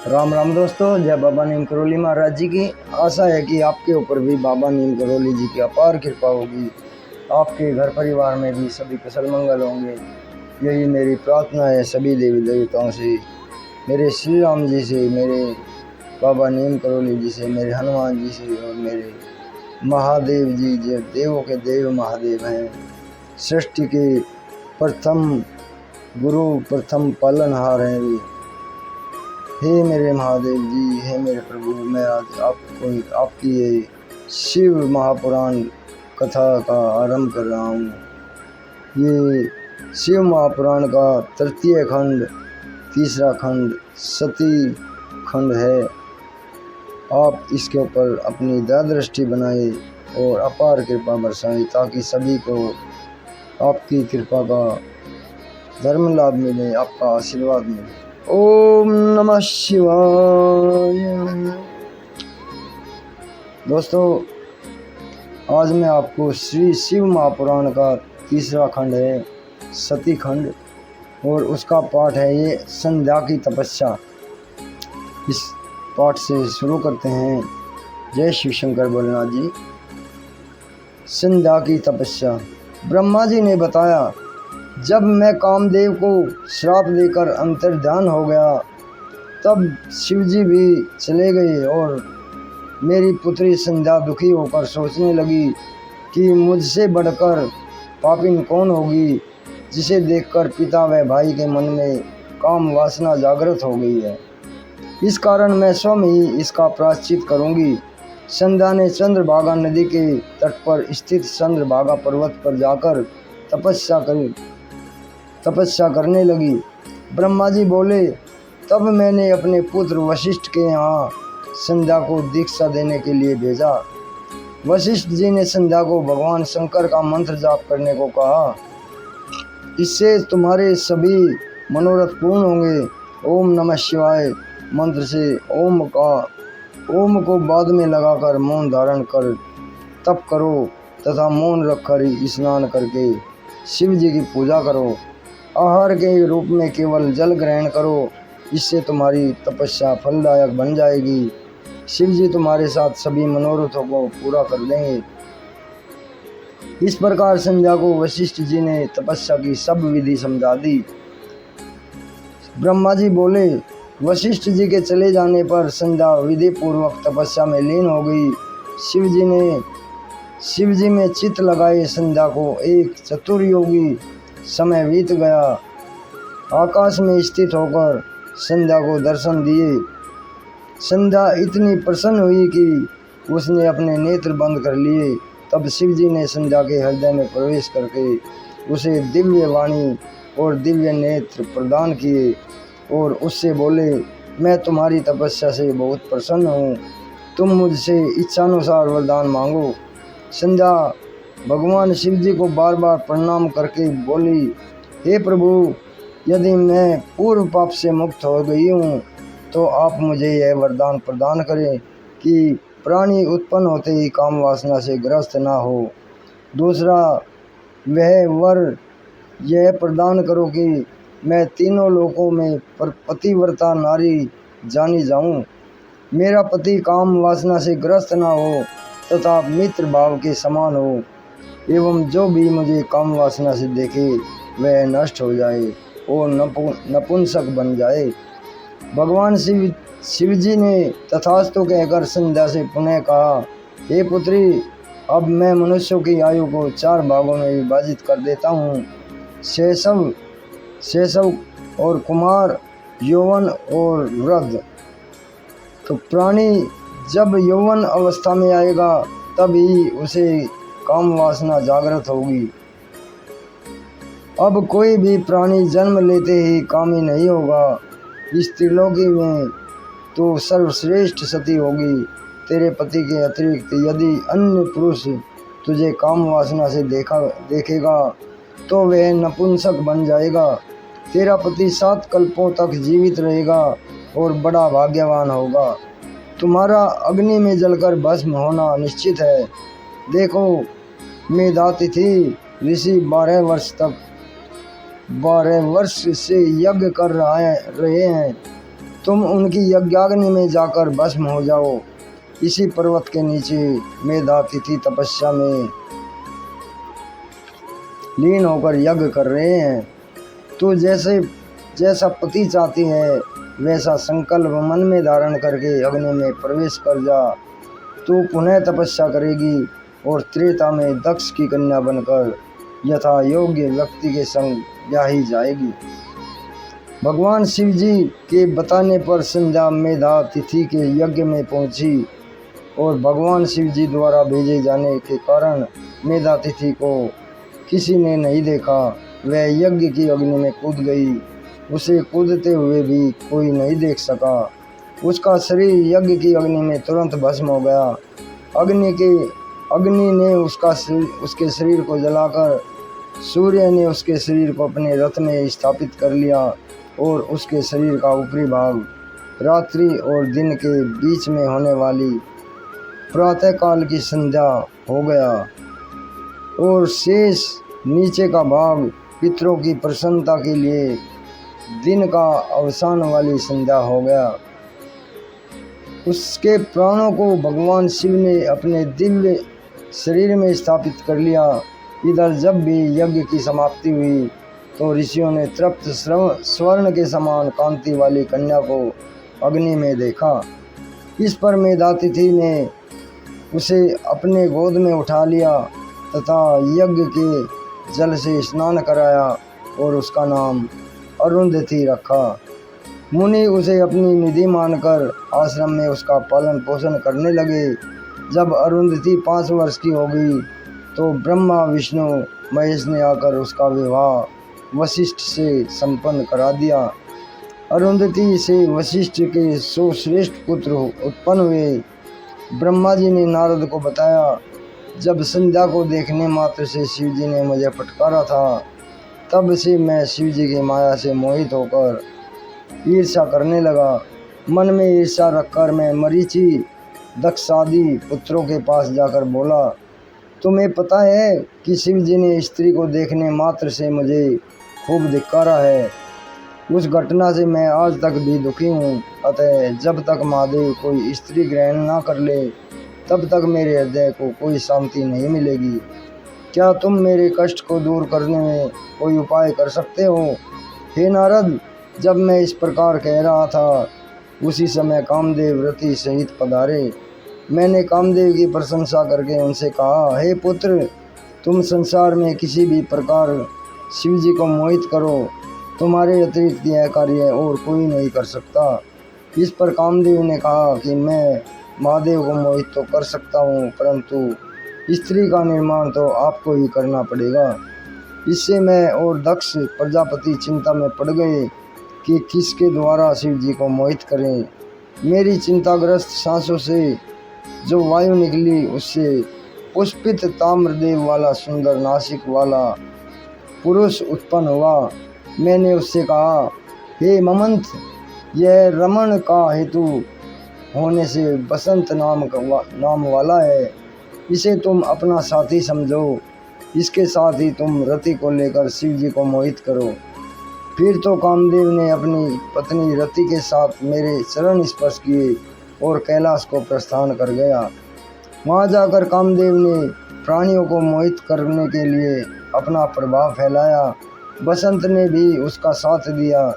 राम राम दोस्तों, जय बाबा नीम करोली महाराज जी की। आशा है कि आपके ऊपर भी बाबा नीम करोली जी की अपार कृपा होगी। आपके घर परिवार में भी सभी कुशल मंगल होंगे, यही मेरी प्रार्थना है सभी देवी देवताओं से, मेरे श्री राम जी से, मेरे बाबा नीम करोली जी से, मेरे हनुमान जी से और मेरे महादेव जी जो देवों के देव महादेव हैं, सृष्टि के प्रथम गुरु प्रथम पालनहार हैं वे। हे मेरे महादेव जी, हे मेरे प्रभु, मैं आज आपकी ये शिव महापुराण कथा का आरंभ कर रहा हूँ। ये शिव महापुराण का तृतीय खंड, तीसरा खंड सती खंड है। आप इसके ऊपर अपनी दया दृष्टि बनाए और अपार कृपा बरसाएं, ताकि सभी को आपकी कृपा का धर्म लाभ मिले, आपका आशीर्वाद मिले। ओम नमः शिवाय। दोस्तों, आज मैं आपको श्री शिव महापुराण का तीसरा खंड है, सती खंड, और उसका पाठ है ये संध्या की तपस्या। इस पाठ से शुरू करते हैं। जय शिव शंकर भोलेनाथ जी। संध्या की तपस्या। ब्रह्मा जी ने बताया, जब मैं कामदेव को श्राप देकर अंतर्ध्यान हो गया, तब शिवजी भी चले गए और मेरी पुत्री संध्या दुखी होकर सोचने लगी कि मुझसे बढ़कर पापिन कौन होगी, जिसे देखकर पिता व भाई के मन में काम वासना जागृत हो गई है। इस कारण मैं स्वयं ही इसका प्रायश्चित करूंगी। संध्या ने चंद्रभागा नदी के तट पर स्थित चंद्रभागा पर्वत पर जाकर तपस्या करने लगी। ब्रह्मा जी बोले, तब मैंने अपने पुत्र वशिष्ठ के यहाँ संध्या को दीक्षा देने के लिए भेजा। वशिष्ठ जी ने संध्या को भगवान शंकर का मंत्र जाप करने को कहा, इससे तुम्हारे सभी मनोरथ पूर्ण होंगे। ओम नमः शिवाय मंत्र से ओम को बाद में लगाकर मौन धारण कर तप करो तथा मौन रखकर स्नान करके शिव जी की पूजा करो। आहार के रूप में केवल जल ग्रहण करो, इससे तुम्हारी तपस्या फलदायक बन जाएगी। शिव जी तुम्हारे साथ सभी मनोरथों को पूरा कर देंगे। इस प्रकार संध्या को वशिष्ठ जी ने तपस्या की सब विधि समझा दी। ब्रह्मा जी बोले, वशिष्ठ जी के चले जाने पर संध्या विधि पूर्वक तपस्या में लीन हो गई। शिव जी में चित्त लगाए संध्या को एक चतुर्योगी समय बीत गया। आकाश में स्थित होकर संध्या को दर्शन दिए। संध्या इतनी प्रसन्न हुई कि उसने अपने नेत्र बंद कर लिए। तब शिव जी ने संध्या के हृदय में प्रवेश करके उसे दिव्य वाणी और दिव्य नेत्र प्रदान किए और उससे बोले, मैं तुम्हारी तपस्या से बहुत प्रसन्न हूँ, तुम मुझसे इच्छानुसार वरदान मांगो। संध्या भगवान शिव जी को बार बार प्रणाम करके बोली, हे प्रभु, यदि मैं पूर्व पाप से मुक्त हो गई हूँ तो आप मुझे यह वरदान प्रदान करें कि प्राणी उत्पन्न होते ही काम वासना से ग्रस्त ना हो। दूसरा, वह वर यह प्रदान करो कि मैं तीनों लोकों में पतिव्रता नारी जानी जाऊं, मेरा पति काम वासना से ग्रस्त ना हो तथा मित्र भाव के समान हो, एवं जो भी मुझे काम वासना से देखे वह नष्ट हो जाए और नपुंसक बन जाए। भगवान शिव जी ने तथास्तु कहकर संध्या से पुनः कहा, हे पुत्री, अब मैं मनुष्यों की आयु को 4 भागों में विभाजित कर देता हूँ, शैशव और कुमार, यौवन और वृद्ध। तो प्राणी जब यौवन अवस्था में आएगा तभी उसे काम वासना जागृत होगी। अब कोई भी प्राणी जन्म लेते ही कामी नहीं होगा। इस त्रिलोकी में तो सर्वश्रेष्ठ सती होगी। तेरे पति के अतिरिक्त यदि अन्य पुरुष तुझे काम वासना से देखेगा तो वह नपुंसक बन जाएगा। तेरा पति 7 कल्पों तक जीवित रहेगा और बड़ा भाग्यवान होगा। तुम्हारा अग्नि में जलकर भस्म होना निश्चित है। देखो, मेधातिथि ऋषि 12 वर्ष से यज्ञ कर रहे हैं, तुम उनकी यज्ञाग्नि में जाकर भस्म हो जाओ। इसी पर्वत के नीचे मेधातिथि तपस्या में लीन होकर यज्ञ कर रहे हैं। तू जैसा पति चाहती है वैसा संकल्प मन में धारण करके अग्नि में प्रवेश कर जा। तू पुनः तपस्या करेगी और त्रेता में दक्ष की कन्या बनकर यथा योग्य व्यक्ति के संग ब्याही जाएगी। भगवान शिव जी के बताने पर संध्या मेधातिथि के यज्ञ में पहुंची और भगवान शिव जी द्वारा भेजे जाने के कारण मेधातिथि को किसी ने नहीं देखा। वह यज्ञ की अग्नि में कूद गई। उसे कूदते हुए भी कोई नहीं देख सका। उसका शरीर यज्ञ की अग्नि में तुरंत भस्म हो गया। अग्नि ने उसके शरीर को जलाकर सूर्य ने उसके शरीर को अपने रथ में स्थापित कर लिया और उसके शरीर का ऊपरी भाग रात्रि और दिन के बीच में होने वाली प्रातःकाल की संध्या हो गया और शेष नीचे का भाग पितरों की प्रसन्नता के लिए दिन का अवसान वाली संध्या हो गया। उसके प्राणों को भगवान शिव ने अपने दिव्य शरीर में स्थापित कर लिया। इधर जब भी यज्ञ की समाप्ति हुई तो ऋषियों ने तृप्त स्वर्ण के समान कांति वाली कन्या को अग्नि में देखा। इस पर मेधातिथि ने उसे अपने गोद में उठा लिया तथा यज्ञ के जल से स्नान कराया और उसका नाम अरुंधति रखा। मुनि उसे अपनी निधि मानकर आश्रम में उसका पालन पोषण करने लगे। जब अरुंधति 5 वर्ष की हो गई तो ब्रह्मा विष्णु महेश ने आकर उसका विवाह वशिष्ठ से संपन्न करा दिया। अरुंधति से वशिष्ठ के 100 श्रेष्ठ पुत्र उत्पन्न हुए। ब्रह्मा जी ने नारद को बताया, जब संध्या को देखने मात्र से शिव जी ने मुझे फटकारा था, तब से मैं शिव जी की माया से मोहित होकर ईर्ष्या करने लगा। मन में ईर्ष्या रखकर मैं मरीचि दक्ष आदि पुत्रों के पास जाकर बोला, तुम्हें पता है कि शिव जी ने स्त्री को देखने मात्र से मुझे खूब धिक्कारा है। उस घटना से मैं आज तक भी दुखी हूँ। अतः जब तक महादेव कोई स्त्री ग्रहण ना कर ले तब तक मेरे हृदय को कोई शांति नहीं मिलेगी। क्या तुम मेरे कष्ट को दूर करने में कोई उपाय कर सकते हो? हे नारद, जब मैं इस प्रकार कह रहा था उसी समय कामदेव रति सहित पधारे। मैंने कामदेव की प्रशंसा करके उनसे कहा, हे पुत्र, तुम संसार में किसी भी प्रकार शिव जी को मोहित करो, तुम्हारे अतिरिक्त यह कार्य और कोई नहीं कर सकता। इस पर कामदेव ने कहा कि मैं महादेव को मोहित तो कर सकता हूँ, परंतु स्त्री का निर्माण तो आपको ही करना पड़ेगा। इससे मैं और दक्ष प्रजापति चिंता में पड़ गए कि किसके द्वारा शिव जी को मोहित करें। मेरी चिंताग्रस्त सांसों से जो वायु निकली उससे पुष्पित ताम्रदेव वाला सुंदर नासिक वाला पुरुष उत्पन्न हुआ। मैंने उससे कहा, हे ममंथ, यह रमण का हेतु होने से बसंत नाम वाला है। इसे तुम अपना साथी समझो। इसके साथ ही तुम रति को लेकर शिव जी को मोहित करो। फिर तो कामदेव ने अपनी पत्नी रति के साथ मेरे चरण स्पर्श किए और कैलाश को प्रस्थान कर गया। वहाँ जाकर कामदेव ने प्राणियों को मोहित करने के लिए अपना प्रभाव फैलाया। बसंत ने भी उसका साथ दिया।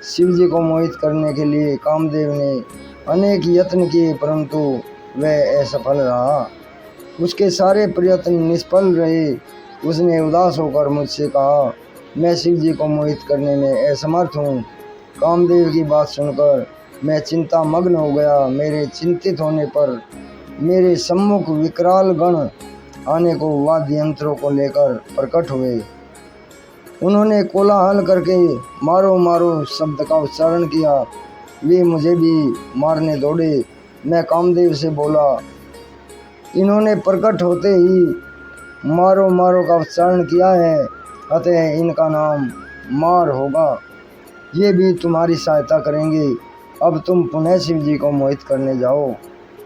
शिव जी को मोहित करने के लिए कामदेव ने अनेक यत्न किए, परंतु वह असफल रहा। उसके सारे प्रयत्न निष्फल रहे। उसने उदास होकर मुझसे कहा, मैं शिव जी को मोहित करने में असमर्थ हूँ। कामदेव की बात सुनकर मैं चिंता मग्न हो गया। मेरे चिंतित होने पर मेरे सम्मुख विकराल गण आने को वाद्य यंत्रों को लेकर प्रकट हुए। उन्होंने कोलाहल करके मारो मारो शब्द का उच्चारण किया। वे मुझे भी मारने दौड़े। मैं कामदेव से बोला, इन्होंने प्रकट होते ही मारो मारो का उच्चारण किया है, अतः इनका नाम मार होगा। ये भी तुम्हारी सहायता करेंगे। अब तुम पुनः शिव जी को मोहित करने जाओ।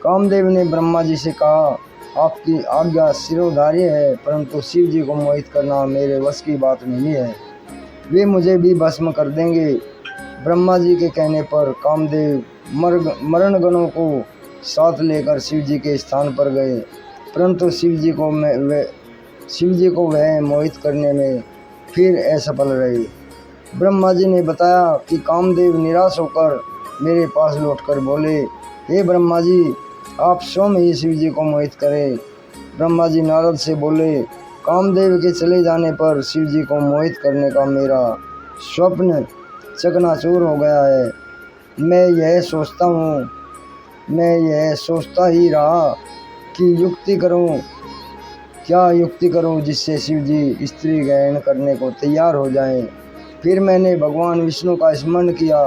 कामदेव ने ब्रह्मा जी से कहा, आपकी आज्ञा शिरोधार्य है, परंतु शिव जी को मोहित करना मेरे वश की बात नहीं है। वे मुझे भी भस्म कर देंगे। ब्रह्मा जी के कहने पर कामदेव मरणगणों को साथ लेकर शिव जी के स्थान पर गए, परंतु शिव जी को वह मोहित करने में फिर असफल रहे। ब्रह्मा जी ने बताया कि कामदेव निराश होकर मेरे पास लौटकर बोले, हे ब्रह्मा जी, आप स्वयं ही शिव जी को मोहित करें। ब्रह्मा जी नारद से बोले, कामदेव के चले जाने पर शिव जी को मोहित करने का मेरा स्वप्न चकनाचूर हो गया है। मैं यह सोचता ही रहा कि क्या युक्ति करूं जिससे शिव जी स्त्री ग्रहण करने को तैयार हो जाएं। फिर मैंने भगवान विष्णु का स्मरण किया।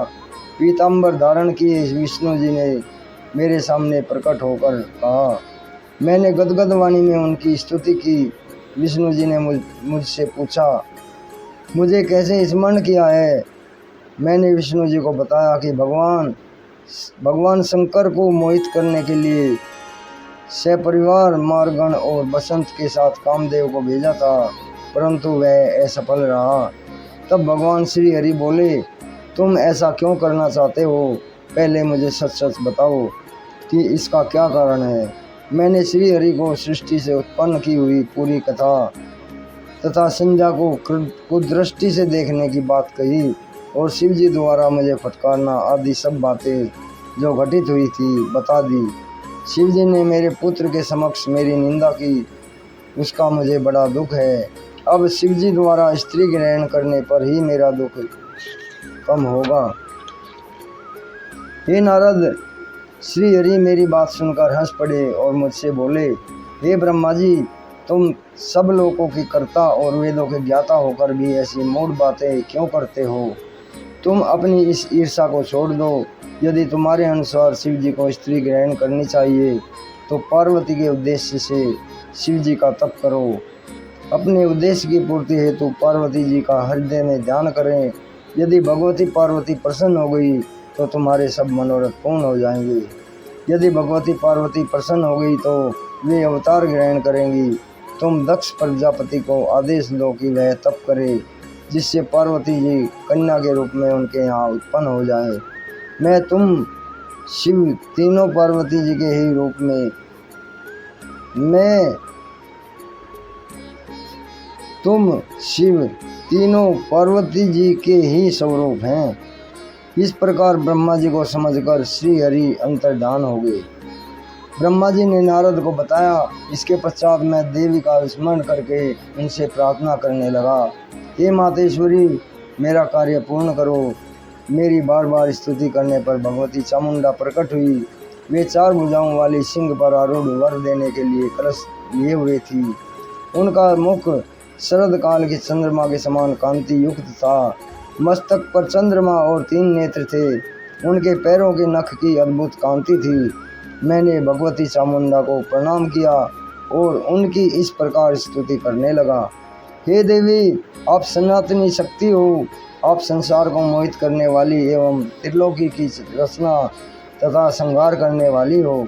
पीताम्बर धारण किए विष्णु जी ने मेरे सामने प्रकट होकर कहा। मैंने गदगद वाणी में उनकी स्तुति की। विष्णु जी ने मुझसे पूछा, मुझे कैसे स्मरण किया है। मैंने विष्णु जी को बताया कि भगवान शंकर को मोहित करने के लिए सपरिवार मारगण और बसंत के साथ कामदेव को भेजा था, परंतु वह असफल रहा। तब भगवान श्री हरि बोले, तुम ऐसा क्यों करना चाहते हो, पहले मुझे सच सच बताओ कि इसका क्या कारण है। मैंने श्री हरि को सृष्टि से उत्पन्न की हुई पूरी कथा तथा संध्या को कुदृष्टि से देखने की बात कही और शिव जी द्वारा मुझे फटकारना आदि सब बातें जो घटित हुई थी बता दी। शिव जी ने मेरे पुत्र के समक्ष मेरी निंदा की, उसका मुझे बड़ा दुख है। अब शिव जी द्वारा स्त्री ग्रहण करने पर ही मेरा दुख कम होगा। हे नारद, श्री हरि मेरी बात सुनकर हंस पड़े और मुझसे बोले, हे ब्रह्मा जी, तुम सब लोगों की कर्ता और वेदों के ज्ञाता होकर भी ऐसी मूढ़ बातें क्यों करते हो। तुम अपनी इस ईर्ष्या को छोड़ दो। यदि तुम्हारे अनुसार शिव जी को स्त्री ग्रहण करनी चाहिए तो पार्वती के उद्देश्य से शिव जी का तप करो। अपने उद्देश्य की पूर्ति हेतु पार्वती जी का हृदय में ध्यान करें। यदि भगवती पार्वती प्रसन्न हो गई तो तुम्हारे सब मनोरथ पूर्ण हो जाएंगे। यदि भगवती पार्वती प्रसन्न हो गई तो वे अवतार ग्रहण करेंगी। तुम दक्ष प्रजापति को आदेश दो कि वह तप करे, जिससे पार्वती जी कन्या के रूप में उनके यहाँ उत्पन्न हो जाए। शिव तीनों पार्वती जी के ही रूप में तुम शिव तीनों पार्वती जी के ही स्वरूप हैं। इस प्रकार ब्रह्मा जी को समझकर श्री हरि अंतर्धान हो गए। ब्रह्मा जी ने नारद को बताया। इसके पश्चात मैं देवी का स्मरण करके उनसे प्रार्थना करने लगा, हे मातेश्वरी, मेरा कार्य पूर्ण करो। मेरी बार बार स्तुति करने पर भगवती चामुंडा प्रकट हुई। वे 4 भुजाओं वाली सिंह पर आरूढ़ वर देने के लिए कलश लिए हुए थी। उनका मुख शरद काल के चंद्रमा के समान कांति युक्त था। मस्तक पर चंद्रमा और 3 नेत्र थे। उनके पैरों के नख की अद्भुत कांति थी। मैंने भगवती चामुंडा को प्रणाम किया और उनकी इस प्रकार स्तुति करने लगा, हे देवी, आप सनातनी शक्ति हो। आप संसार को मोहित करने वाली एवं त्रिलोकी की रचना तथा संहार करने वाली हो।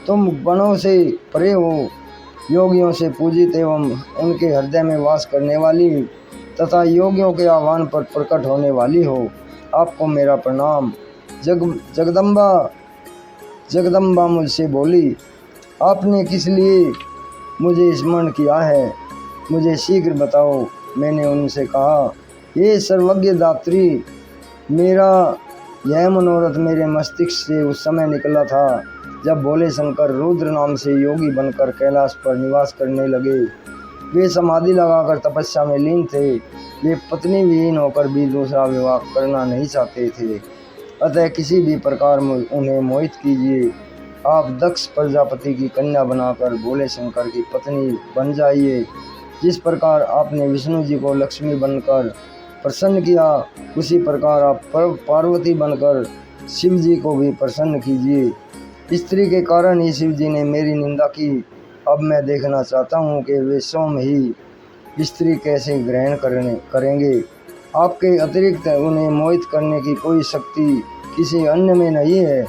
तुम गणों से परे हो, योगियों से पूजित एवं उनके हृदय में वास करने वाली तथा योगियों के आह्वान पर प्रकट होने वाली हो। आपको मेरा प्रणाम। जगदम्बा मुझसे बोली, आपने किस लिए मुझे स्मरण किया है, मुझे शीघ्र बताओ। मैंने उनसे कहा, ये सर्वज्ञ दात्री, मेरा यह मनोरथ मेरे मस्तिष्क से उस समय निकला था जब भोले शंकर रुद्र नाम से योगी बनकर कैलाश पर निवास करने लगे। वे समाधि लगाकर तपस्या में लीन थे। वे पत्नी विहीन होकर भी दूसरा विवाह करना नहीं चाहते थे। अतः किसी भी प्रकार उन्हें मोहित कीजिए। आप दक्ष प्रजापति की कन्या बनाकर भोले शंकर की पत्नी बन जाइए। जिस प्रकार आपने विष्णु जी को लक्ष्मी बनकर प्रसन्न किया, उसी प्रकार आप पार्वती बनकर शिव जी को भी प्रसन्न कीजिए। स्त्री के कारण ही शिव जी ने मेरी निंदा की। अब मैं देखना चाहता हूँ कि वे स्वयं ही स्त्री कैसे ग्रहण करेंगे। आपके अतिरिक्त उन्हें मोहित करने की कोई शक्ति किसी अन्य में नहीं है।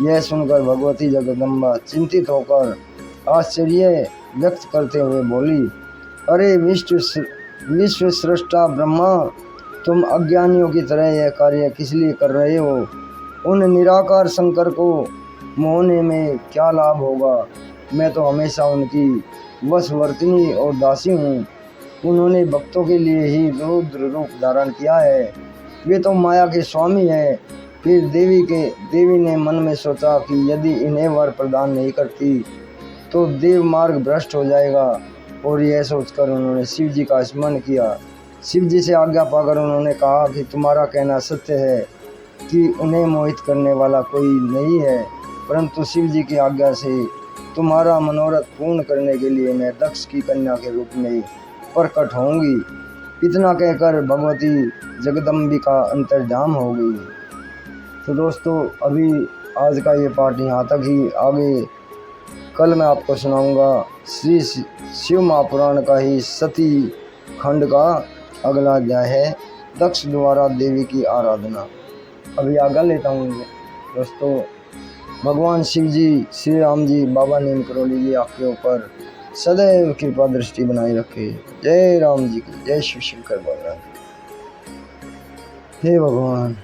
यह सुनकर भगवती जगदम्बा चिंतित होकर आश्चर्य व्यक्त करते हुए बोली, अरे विश्व सृष्टा ब्रह्मा, तुम अज्ञानियों की तरह यह कार्य किस लिए कर रहे हो? उन निराकार शंकर को मोहने में क्या लाभ होगा? मैं तो हमेशा उनकी वशवर्तिनी और दासी हूँ। उन्होंने भक्तों के लिए ही रुद्र रूप धारण किया है। वे तो माया के स्वामी हैं। फिर देवी ने मन में सोचा कि यदि इन्हें वर प्रदान नहीं करती तो देव मार्ग भ्रष्ट हो जाएगा, और यह सोचकर उन्होंने शिव जी का स्मरण किया। शिव जी से आज्ञा पाकर उन्होंने कहा कि तुम्हारा कहना सत्य है कि उन्हें मोहित करने वाला कोई नहीं है, परंतु शिव जी की आज्ञा से तुम्हारा मनोरथ पूर्ण करने के लिए मैं दक्ष की कन्या के रूप में प्रकट होंगी। इतना कहकर भगवती जगदम्बिका अंतर्धान हो गई। तो दोस्तों, अभी आज का ये पाठ यहाँ तक ही। आगे कल मैं आपको सुनाऊंगा श्री शिव महापुराण का ही सती खंड का अगला अध्याय है, दक्ष द्वारा देवी की आराधना। अभी आगे लेता हूँ दोस्तों। भगवान शिव जी, श्री राम जी, बाबा नीम करोली जी आपके ऊपर सदैव कृपा दृष्टि बनाए रखे। जय राम जी की, जय शिव शंकर भगवान। हे भगवान।